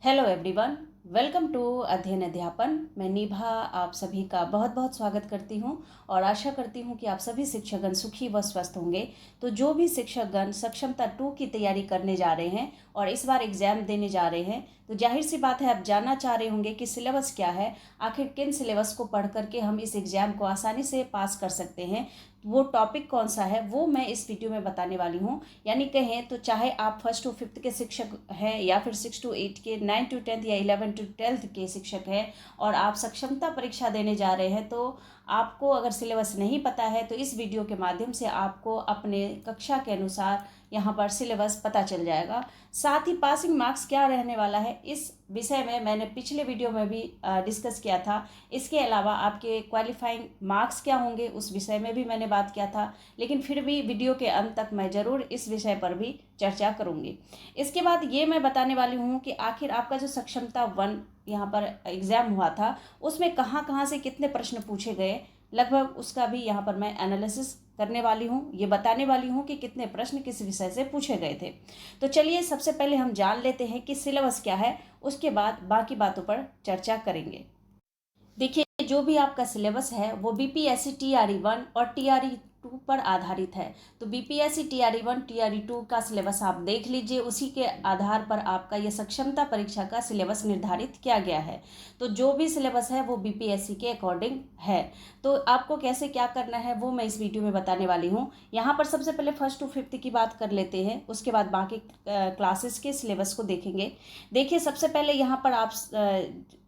Hello everyone. Welcome to अध्ययन अध्यापन। मैं निभा आप सभी का बहुत बहुत स्वागत करती हूं और आशा करती हूं कि आप सभी शिक्षकगण सुखी व स्वस्थ होंगे। तो जो भी शिक्षकगण सक्षमता 2 की तैयारी करने जा रहे हैं और इस बार एग्जाम देने जा रहे हैं, तो जाहिर सी बात है आप जानना चाह रहे होंगे कि सिलेबस क्या है, आखिर किन सिलेबस को पढ़ करके हम इस एग्ज़ाम को आसानी से पास कर सकते हैं। वो टॉपिक कौन सा है वो मैं इस वीडियो में बताने वाली हूँ। यानी कहें तो चाहे आप 1st to 5th के शिक्षक हैं या फिर 6 to 8 के, 9 to 10th या 11 to 12th के शिक्षक हैं और आप सक्षमता परीक्षा देने जा रहे हैं, तो आपको अगर सिलेबस नहीं पता है तो इस वीडियो के माध्यम से आपको अपने कक्षा के अनुसार यहाँ पर सिलेबस पता चल जाएगा। साथ ही पासिंग मार्क्स क्या रहने वाला है इस विषय में मैंने पिछले वीडियो में भी डिस्कस किया था। इसके अलावा आपके क्वालिफाइंग मार्क्स क्या होंगे उस विषय में भी मैंने बात किया था, लेकिन फिर भी वीडियो के अंत तक मैं ज़रूर इस विषय पर भी चर्चा करूँगी। इसके बाद ये मैं बताने वाली हूँ कि आखिर आपका जो सक्षमता 1 यहाँ पर एग्ज़ाम हुआ था उसमें कहाँ कहाँ से कितने प्रश्न पूछे गए, लगभग उसका भी यहाँ पर मैं एनालिसिस करने वाली हूँ। ये बताने वाली हूँ कि कितने प्रश्न किस विषय से पूछे गए थे। तो चलिए सबसे पहले हम जान लेते हैं कि सिलेबस क्या है, उसके बाद बाकी बातों पर चर्चा करेंगे। देखिए, जो भी आपका सिलेबस है वो बीपीएससी टीआरई 1 और टीआरई 2 पर आधारित है। तो बीपीएससी टीआरई 1 टीआरई 2 का सिलेबस आप देख लीजिए, उसी के आधार पर आपका ये सक्षमता परीक्षा का सिलेबस निर्धारित किया गया है। तो जो भी सिलेबस है वो बीपीएससी के अकॉर्डिंग है। तो आपको कैसे क्या करना है वो मैं इस वीडियो में बताने वाली हूँ। यहाँ पर सबसे पहले 1st to 5th की बात कर लेते हैं, उसके बाद बाकी क्लासेस के सिलेबस को देखेंगे। देखिए, सबसे पहले यहाँ पर आप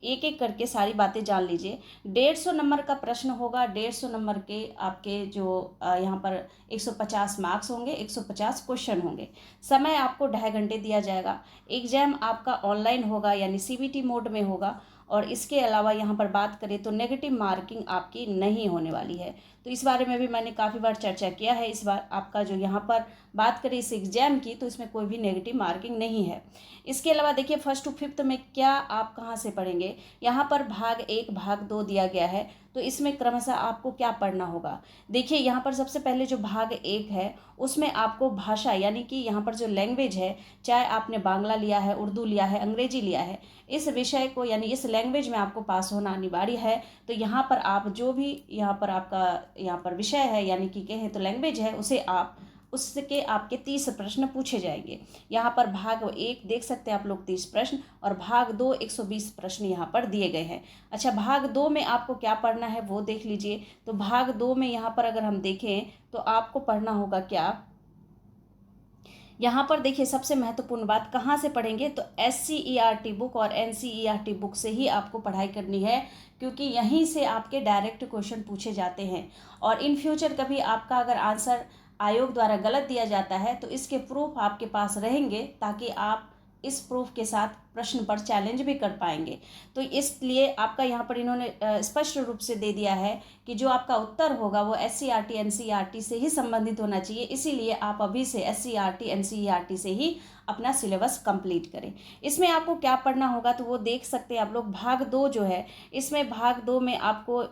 एक एक करके सारी बातें जान लीजिए। 150 नंबर का प्रश्न होगा। 150 नंबर के आपके जो यहाँ पर 150 मार्क्स होंगे, 150 क्वेश्चन होंगे। समय आपको 2.5 घंटे दिया जाएगा। एग्जाम आपका ऑनलाइन होगा यानी सीबीटी मोड में होगा। और इसके अलावा यहाँ पर बात करें तो नेगेटिव मार्किंग आपकी नहीं होने वाली है। तो इस बारे में भी मैंने काफ़ी बार चर्चा किया है। इस बार आपका जो यहाँ पर बात करें इस एग्जाम की, तो इसमें कोई भी नेगेटिव मार्किंग नहीं है। इसके अलावा देखिए, 1st to 5th में क्या आप कहाँ से पढ़ेंगे। यहाँ पर भाग 1 भाग 2 दिया गया है, तो इसमें क्रमशः आपको क्या पढ़ना होगा। देखिए, यहाँ पर सबसे पहले जो भाग 1 है उसमें आपको भाषा यानी कि यहाँ पर जो लैंग्वेज है, चाहे आपने बांग्ला लिया है, उर्दू लिया है, अंग्रेजी लिया है, इस विषय को यानी इस लैंग्वेज में आपको पास होना अनिवार्य है। तो यहाँ पर आप जो भी यहाँ पर आपका यहाँ पर विषय है यानी कि कहें तो लैंग्वेज है, उसे आप उसके आपके 30 प्रश्न पूछे जाएंगे। यहाँ पर भाग 1 देख सकते हैं आप लोग 30 प्रश्न और भाग 2 120 प्रश्न यहाँ पर दिए गए हैं। अच्छा, भाग 2 में आपको क्या पढ़ना है वो देख लीजिए। तो भाग 2 में यहाँ पर अगर हम देखें तो आपको पढ़ना होगा क्या। यहाँ पर देखिए, सबसे महत्वपूर्ण बात कहाँ से पढ़ेंगे, तो SCERT बुक और NCERT बुक से ही आपको पढ़ाई करनी है, क्योंकि यहीं से आपके डायरेक्ट क्वेश्चन पूछे जाते हैं। और इन फ्यूचर कभी आपका अगर आंसर आयोग द्वारा गलत दिया जाता है तो इसके प्रूफ आपके पास रहेंगे, ताकि आप इस प्रूफ के साथ प्रश्न पर चैलेंज भी कर पाएंगे। तो इसलिए आपका यहाँ पर इन्होंने स्पष्ट रूप से दे दिया है कि जो आपका उत्तर होगा वो SCERT NCERT से ही संबंधित होना चाहिए। इसीलिए आप अभी से SCERT NCERT से ही अपना सिलेबस कंप्लीट करें। इसमें आपको क्या पढ़ना होगा तो वो देख सकते हैं आप लोग। भाग 2 जो है, इसमें भाग 2 में आपको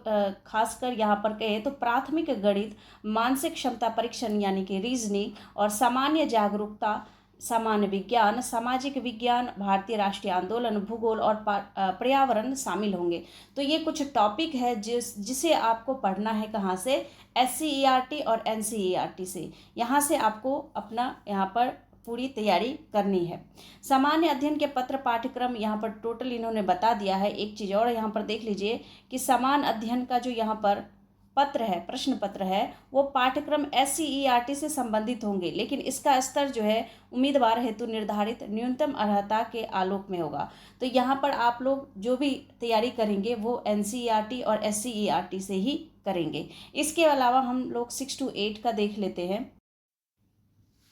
खासकर यहाँ पर कहें तो प्राथमिक गणित, मानसिक क्षमता परीक्षण यानी कि रीजनिंग और सामान्य जागरूकता, सामान्य विज्ञान, सामाजिक विज्ञान, भारतीय राष्ट्रीय आंदोलन, भूगोल और पर्यावरण शामिल होंगे। तो ये कुछ टॉपिक है जिसे आपको पढ़ना है कहाँ से, SCERT और NCERT से। यहाँ से आपको अपना यहाँ पर पूरी तैयारी करनी है। सामान्य अध्ययन के पत्र पाठ्यक्रम यहाँ पर टोटल इन्होंने बता दिया है। एक चीज़ और यहाँ पर देख लीजिए कि समान अध्ययन का जो यहाँ पर पत्र है, प्रश्न पत्र है, वो पाठ्यक्रम SCERT से संबंधित होंगे, लेकिन इसका स्तर जो है उम्मीदवार हेतु निर्धारित न्यूनतम अर्हता के आलोक में होगा। तो यहाँ पर आप लोग जो भी तैयारी करेंगे वो NCERT और SCERT से ही करेंगे। इसके अलावा हम लोग 6 to 8 का देख लेते हैं।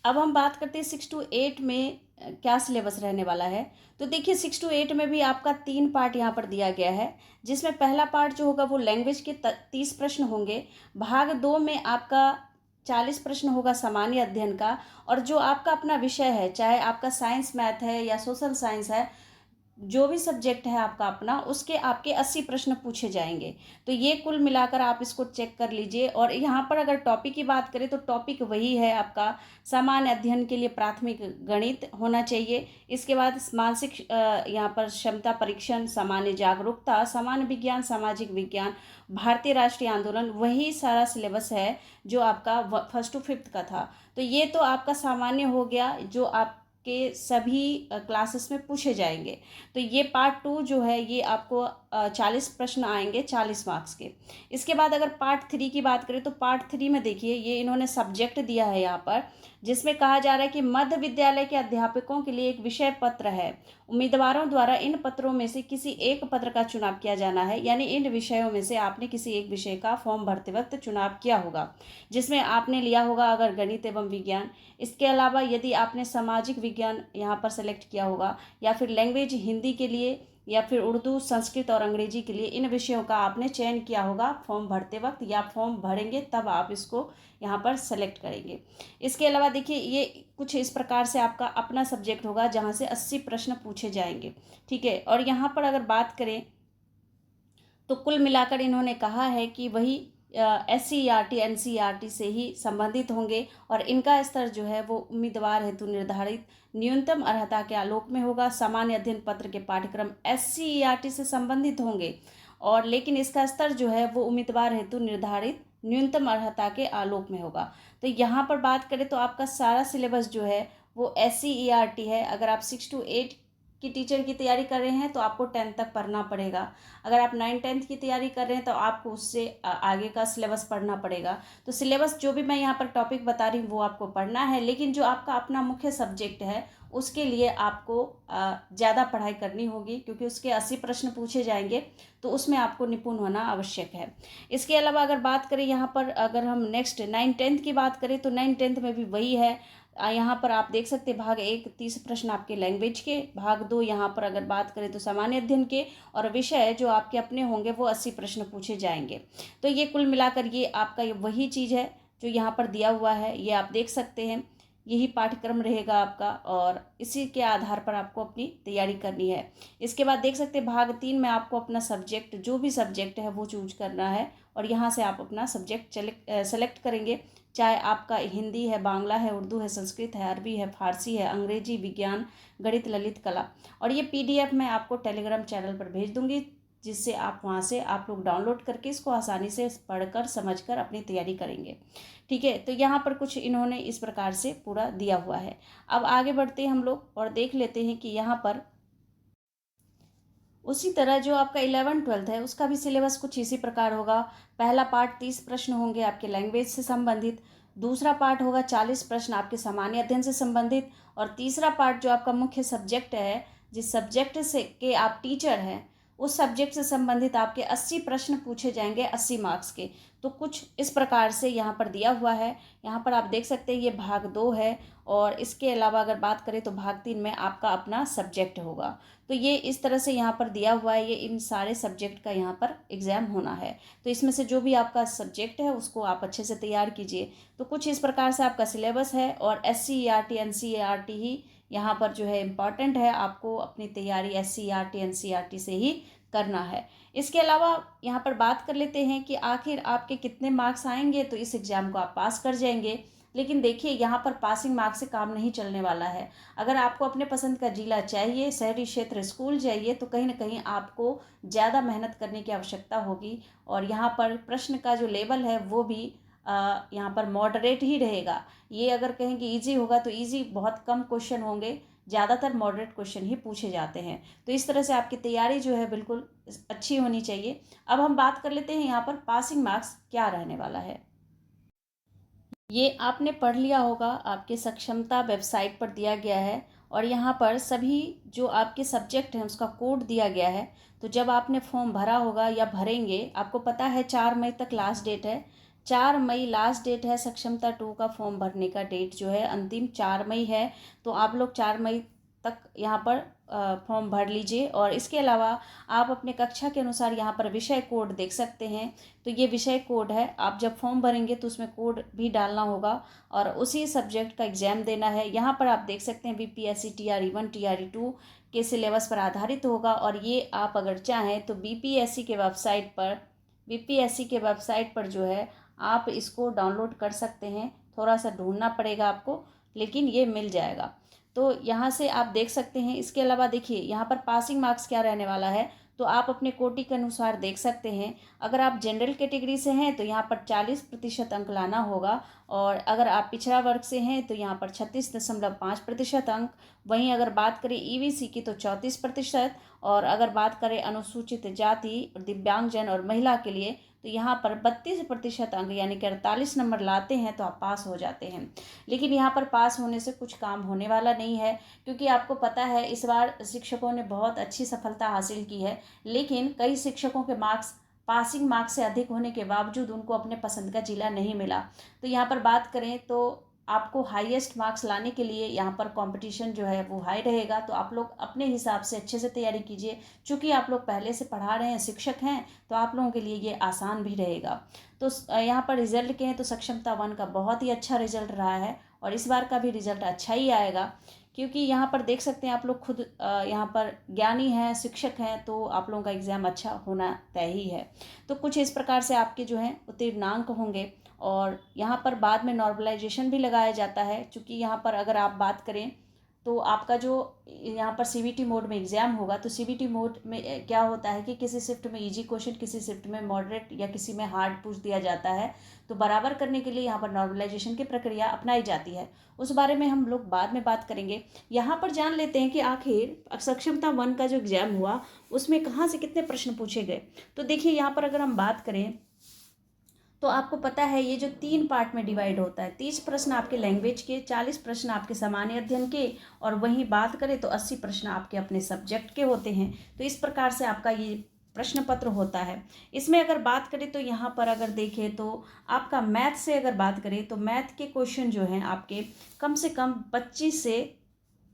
अब हम बात करते हैं 6 to 8 में क्या सिलेबस रहने वाला है। तो देखिए, 6 to 8 में भी आपका 3 पार्ट यहाँ पर दिया गया है, जिसमें पहला पार्ट जो होगा वो लैंग्वेज के 30 प्रश्न होंगे। भाग 2 में आपका 40 प्रश्न होगा सामान्य अध्ययन का। और जो आपका अपना विषय है, चाहे आपका साइंस मैथ है या सोशल साइंस है, जो भी सब्जेक्ट है आपका अपना, उसके आपके 80 प्रश्न पूछे जाएंगे। तो ये कुल मिलाकर आप इसको चेक कर लीजिए। और यहाँ पर अगर टॉपिक की बात करें तो टॉपिक वही है आपका, सामान्य अध्ययन के लिए प्राथमिक गणित होना चाहिए। इसके बाद मानसिक यहाँ पर क्षमता परीक्षण, सामान्य जागरूकता, सामान्य विज्ञान, सामाजिक विज्ञान, भारतीय राष्ट्रीय आंदोलन, वही सारा सिलेबस है जो आपका 1st to 5th का था। तो ये तो आपका सामान्य हो गया जो आप के सभी क्लासेस में पूछे जाएंगे। तो ये पार्ट 2 जो है ये आपको 40 प्रश्न आएंगे 40 मार्क्स के। इसके बाद अगर पार्ट 3 की बात करें तो पार्ट 3 में देखिए ये इन्होंने सब्जेक्ट दिया है यहाँ पर, जिसमें कहा जा रहा है कि मध्य विद्यालय के अध्यापकों के लिए एक विषय पत्र है। उम्मीदवारों द्वारा इन पत्रों में से किसी एक पत्र का चुनाव किया जाना है, यानी इन विषयों में से आपने किसी एक विषय का फॉर्म भरते वक्त चुनाव किया होगा, जिसमें आपने लिया होगा अगर गणित एवं विज्ञान। इसके अलावा यदि आपने सामाजिक विज्ञान यहाँ पर सेलेक्ट किया होगा, या फिर लैंग्वेज हिंदी के लिए, या फिर उर्दू, संस्कृत और अंग्रेजी के लिए, इन विषयों का आपने चयन किया होगा फॉर्म भरते वक्त, या फॉर्म भरेंगे तब आप इसको यहाँ पर सेलेक्ट करेंगे। इसके अलावा देखिए ये कुछ इस प्रकार से आपका अपना सब्जेक्ट होगा जहाँ से 80 प्रश्न पूछे जाएंगे, ठीक है। और यहाँ पर अगर बात करें तो कुल मिलाकर इन्होंने कहा है कि वही SCERT NCERT से ही संबंधित होंगे, और इनका स्तर जो है वो उम्मीदवार हेतु निर्धारित न्यूनतम अर्हता के आलोक में होगा। सामान्य अध्ययन पत्र के पाठ्यक्रम SCERT से संबंधित होंगे, और लेकिन इसका स्तर जो है वो उम्मीदवार हेतु निर्धारित न्यूनतम अर्हता के आलोक में होगा। तो यहाँ पर बात करें तो आपका सारा सिलेबस जो है वो SCERT है। अगर आप 6 to 8 की टीचर की तैयारी कर रहे हैं तो आपको 10th तक पढ़ना पड़ेगा। अगर आप 9th-10th की तैयारी कर रहे हैं तो आपको उससे आगे का सिलेबस पढ़ना पड़ेगा। तो सिलेबस जो भी मैं यहाँ पर टॉपिक बता रही हूँ वो आपको पढ़ना है, लेकिन जो आपका अपना मुख्य सब्जेक्ट है उसके लिए आपको ज़्यादा पढ़ाई करनी होगी, क्योंकि उसके 80 प्रश्न पूछे जाएंगे, तो उसमें आपको निपुण होना आवश्यक है। इसके अलावा अगर बात करें यहाँ पर, अगर हम नेक्स्ट 9th-10th की बात करें तो 9th-10th में भी वही है। यहाँ पर आप देख सकते हैं भाग 1 30 प्रश्न आपके लैंग्वेज के, भाग 2 यहाँ पर अगर बात करें तो सामान्य अध्ययन के, और विषय जो आपके अपने होंगे वो 80 प्रश्न पूछे जाएंगे। तो ये कुल मिलाकर ये आपका ये वही चीज़ है जो यहाँ पर दिया हुआ है, ये आप देख सकते हैं, यही पाठ्यक्रम रहेगा आपका, और इसी के आधार पर आपको अपनी तैयारी करनी है। इसके बाद देख सकते हैं भाग 3 में आपको अपना सब्जेक्ट, जो भी सब्जेक्ट है वो चूज करना है, और यहाँ से आप अपना सब्जेक्ट सेलेक्ट करेंगे, चाहे आपका हिंदी है, बांग्ला है, उर्दू है, संस्कृत है, अरबी है, फारसी है, अंग्रेजी, विज्ञान, गणित, ललित कला। और ये PDF मैं आपको टेलीग्राम चैनल पर भेज दूंगी, जिससे आप वहाँ से आप लोग डाउनलोड करके इसको आसानी से पढ़कर समझकर अपनी तैयारी करेंगे, ठीक है। तो यहाँ पर कुछ इन्होंने इस प्रकार से पूरा दिया हुआ है। अब आगे बढ़ते हैं हम लोग और देख लेते हैं कि यहाँ पर उसी तरह जो आपका 11th-12th है उसका भी सिलेबस कुछ इसी प्रकार होगा। पहला पार्ट 30 प्रश्न होंगे आपके लैंग्वेज से संबंधित, दूसरा पार्ट होगा 40 प्रश्न आपके सामान्य अध्ययन से संबंधित, और तीसरा पार्ट जो आपका मुख्य सब्जेक्ट है, जिस सब्जेक्ट से के आप टीचर हैं, उस सब्जेक्ट से संबंधित आपके 80 प्रश्न पूछे जाएंगे 80 मार्क्स के। तो कुछ इस प्रकार से यहाँ पर दिया हुआ है। यहाँ पर आप देख सकते हैं ये भाग 2 है, और इसके अलावा अगर बात करें तो भाग 3 में आपका अपना सब्जेक्ट होगा। तो ये इस तरह से यहाँ पर दिया हुआ है, ये इन सारे सब्जेक्ट का यहाँ पर एग्ज़ाम होना है। तो इसमें से जो भी आपका सब्जेक्ट है उसको आप अच्छे से तैयार कीजिए। तो कुछ इस प्रकार से आपका सिलेबस है, और SCERT NCERT ही यहाँ पर जो है इम्पॉर्टेंट है, आपको अपनी तैयारी SCERT NCERT से ही करना है। इसके अलावा यहाँ पर बात कर लेते हैं कि आखिर आपके कितने मार्क्स आएंगे तो इस एग्ज़ाम को आप पास कर जाएंगे। लेकिन देखिए यहाँ पर पासिंग मार्क्स से काम नहीं चलने वाला है। अगर आपको अपने पसंद का जिला चाहिए, शहरी क्षेत्र स्कूल चाहिए, तो कहीं ना कहीं आपको ज़्यादा मेहनत करने की आवश्यकता होगी, और यहाँ पर प्रश्न का जो लेवल है वो भी यहाँ पर मॉडरेट ही रहेगा। ये अगर कहें कि ईजी होगा तो ईजी बहुत कम क्वेश्चन होंगे, ज़्यादातर मॉडरेट क्वेश्चन ही पूछे जाते हैं। तो इस तरह से आपकी तैयारी जो है बिल्कुल अच्छी होनी चाहिए। अब हम बात कर लेते हैं यहाँ पर पासिंग मार्क्स क्या रहने वाला है। ये आपने पढ़ लिया होगा, आपके सक्षमता वेबसाइट पर दिया गया है, और यहाँ पर सभी जो आपके सब्जेक्ट हैं उसका कोड दिया गया है। तो जब आपने फॉर्म भरा होगा या भरेंगे, आपको पता है 4 मई तक लास्ट डेट है, 4 मई लास्ट डेट है। सक्षमता 2 का फॉर्म भरने का डेट जो है अंतिम 4 मई है। तो आप लोग 4 मई तक यहाँ पर फॉर्म भर लीजिए। और इसके अलावा आप अपने कक्षा के अनुसार यहाँ पर विषय कोड देख सकते हैं। तो ये विषय कोड है, आप जब फॉर्म भरेंगे तो उसमें कोड भी डालना होगा, और उसी सब्जेक्ट का एग्ज़ाम देना है। यहाँ पर आप देख सकते हैं BPSC TRE 1 TRE 2 के सिलेबस पर आधारित होगा। और ये आप अगर चाहें तो बीपीएससी के वेबसाइट पर जो है आप इसको डाउनलोड कर सकते हैं। थोड़ा सा ढूंढना पड़ेगा आपको, लेकिन ये मिल जाएगा। तो यहाँ से आप देख सकते हैं। इसके अलावा देखिए यहाँ पर पासिंग मार्क्स क्या रहने वाला है, तो आप अपने कोटि के अनुसार देख सकते हैं। अगर आप जनरल कैटेगरी से हैं तो यहाँ पर 40% अंक लाना होगा, और अगर आप पिछड़ा वर्ग से हैं तो यहाँ पर 36.5% अंक। वहीं अगर बात करें ईवीसी की तो 34%, और अगर बात करें अनुसूचित जाति, दिव्यांगजन और महिला के लिए तो यहाँ पर 32% अंक यानी कि 48 नंबर लाते हैं तो आप पास हो जाते हैं। लेकिन यहाँ पर पास होने से कुछ काम होने वाला नहीं है, क्योंकि आपको पता है इस बार शिक्षकों ने बहुत अच्छी सफलता हासिल की है, लेकिन कई शिक्षकों के मार्क्स पासिंग मार्क्स से अधिक होने के बावजूद उनको अपने पसंद का जिला नहीं मिला। तो यहाँ पर बात करें तो आपको हाईएस्ट मार्क्स लाने के लिए यहाँ पर कंपटीशन जो है वो हाई रहेगा। तो आप लोग अपने हिसाब से अच्छे से तैयारी कीजिए। चूँकि आप लोग पहले से पढ़ा रहे हैं, शिक्षक हैं, तो आप लोगों के लिए ये आसान भी रहेगा। तो यहाँ पर रिजल्ट के हैं तो सक्षमता 1 का बहुत ही अच्छा रिजल्ट रहा है, और इस बार का भी रिजल्ट अच्छा ही आएगा, क्योंकि यहाँ पर देख सकते हैं आप लोग खुद यहाँ पर ज्ञानी हैं, शिक्षक हैं, तो आप लोगों का एग्ज़ाम अच्छा होना तय ही है। तो कुछ इस प्रकार से आपके जो हैं उत्तीर्णांक होंगे, और यहाँ पर बाद में नॉर्मलाइजेशन भी लगाया जाता है। क्योंकि यहाँ पर अगर आप बात करें तो आपका जो यहाँ पर सीबीटी मोड में एग्ज़ाम होगा, तो सीबीटी मोड में क्या होता है कि किसी शिफ्ट में इजी क्वेश्चन, किसी शिफ्ट में मॉडरेट या किसी में हार्ड पूछ दिया जाता है। तो बराबर करने के लिए यहाँ पर नॉर्मलाइजेशन की प्रक्रिया अपनाई जाती है। उस बारे में हम लोग बाद में बात करेंगे। यहाँ पर जान लेते हैं कि आखिर सक्षमता 1 का जो एग्ज़ाम हुआ उसमें कहाँ से कितने प्रश्न पूछे गए। तो देखिए यहाँ पर अगर हम बात करें तो आपको पता है ये जो 3 पार्ट में डिवाइड होता है। 30 प्रश्न आपके लैंग्वेज के, 40 प्रश्न आपके सामान्य अध्ययन के, और वहीं बात करें तो 80 प्रश्न आपके अपने सब्जेक्ट के होते हैं। तो इस प्रकार से आपका ये प्रश्न पत्र होता है। इसमें अगर बात करें तो यहाँ पर अगर देखें तो आपका मैथ से अगर बात करें तो मैथ के क्वेश्चन जो हैं आपके कम से कम 25 से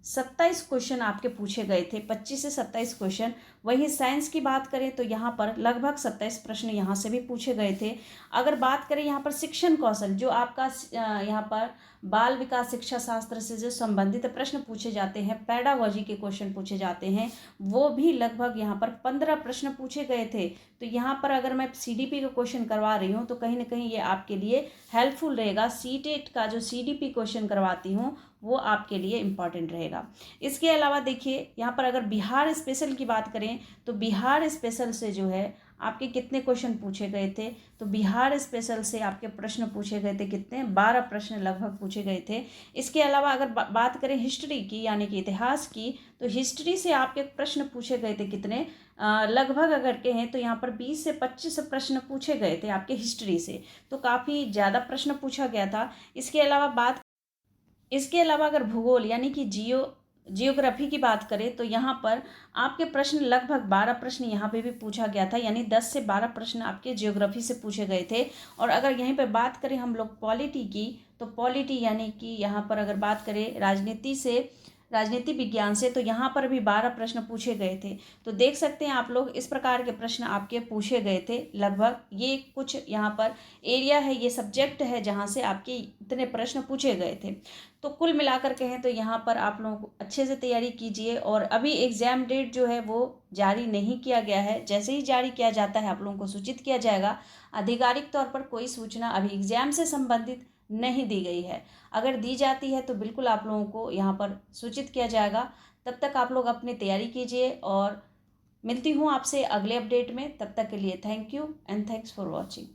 27 क्वेश्चन आपके पूछे गए थे, 25 से 27 क्वेश्चन। वहीं साइंस की बात करें तो यहाँ पर लगभग 27 प्रश्न यहाँ से भी पूछे गए थे। अगर बात करें यहाँ पर शिक्षण कौशल, जो आपका यहाँ पर बाल विकास शिक्षा शास्त्र से जो संबंधित प्रश्न पूछे जाते हैं, पेडागोजी के क्वेश्चन पूछे जाते हैं, वो भी लगभग यहाँ पर 15 प्रश्न पूछे गए थे। तो यहाँ पर अगर मैं सीडीपी का क्वेश्चन करवा रही हूँ तो कहीं ना कहीं ये आपके लिए हेल्पफुल रहेगा। सीटेट का जो सीडीपी क्वेश्चन करवाती हूँ वो आपके लिए इम्पॉर्टेंट रहेगा। इसके अलावा देखिए यहाँ पर अगर बिहार स्पेशल की बात करें तो बिहार स्पेशल से जो है आपके कितने क्वेश्चन पूछे गए थे, तो बिहार स्पेशल से आपके प्रश्न पूछे गए थे कितने, 12 प्रश्न लगभग पूछे गए थे। इसके अलावा अगर बात करें हिस्ट्री की यानी कि इतिहास की, तो हिस्ट्री से आपके प्रश्न पूछे गए थे कितने, लगभग अगर कहें तो यहाँ पर 20 से 25 प्रश्न पूछे गए थे आपके हिस्ट्री से। तो काफ़ी ज़्यादा प्रश्न पूछा गया था। इसके अलावा अगर भूगोल यानी कि जियोग्राफी की बात करें तो यहाँ पर आपके प्रश्न लगभग 12 प्रश्न यहाँ पे भी पूछा गया था, यानी 10 से 12 प्रश्न आपके जियोग्राफी से पूछे गए थे। और अगर यहीं पे बात करें हम लोग पॉलिटी की, तो पॉलिटी यानी कि यहाँ पर अगर बात करें राजनीति विज्ञान से, तो यहाँ पर भी 12 प्रश्न पूछे गए थे। तो देख सकते हैं आप लोग इस प्रकार के प्रश्न आपके पूछे गए थे लगभग। ये कुछ यहाँ पर एरिया है, ये सब्जेक्ट है जहाँ से आपके इतने प्रश्न पूछे गए थे। तो कुल मिलाकर कहें तो यहाँ पर आप लोगों को अच्छे से तैयारी कीजिए। और अभी एग्ज़ाम डेट जो है वो जारी नहीं किया गया है, जैसे ही जारी किया जाता है आप लोगों को सूचित किया जाएगा। आधिकारिक तौर पर कोई सूचना अभी एग्ज़ाम से संबंधित नहीं दी गई है। अगर दी जाती है तो बिल्कुल आप लोगों को यहाँ पर सूचित किया जाएगा। तब तक आप लोग अपनी तैयारी कीजिए, और मिलती हूँ आपसे अगले अपडेट में। तब तक के लिए thank you and thanks for watching.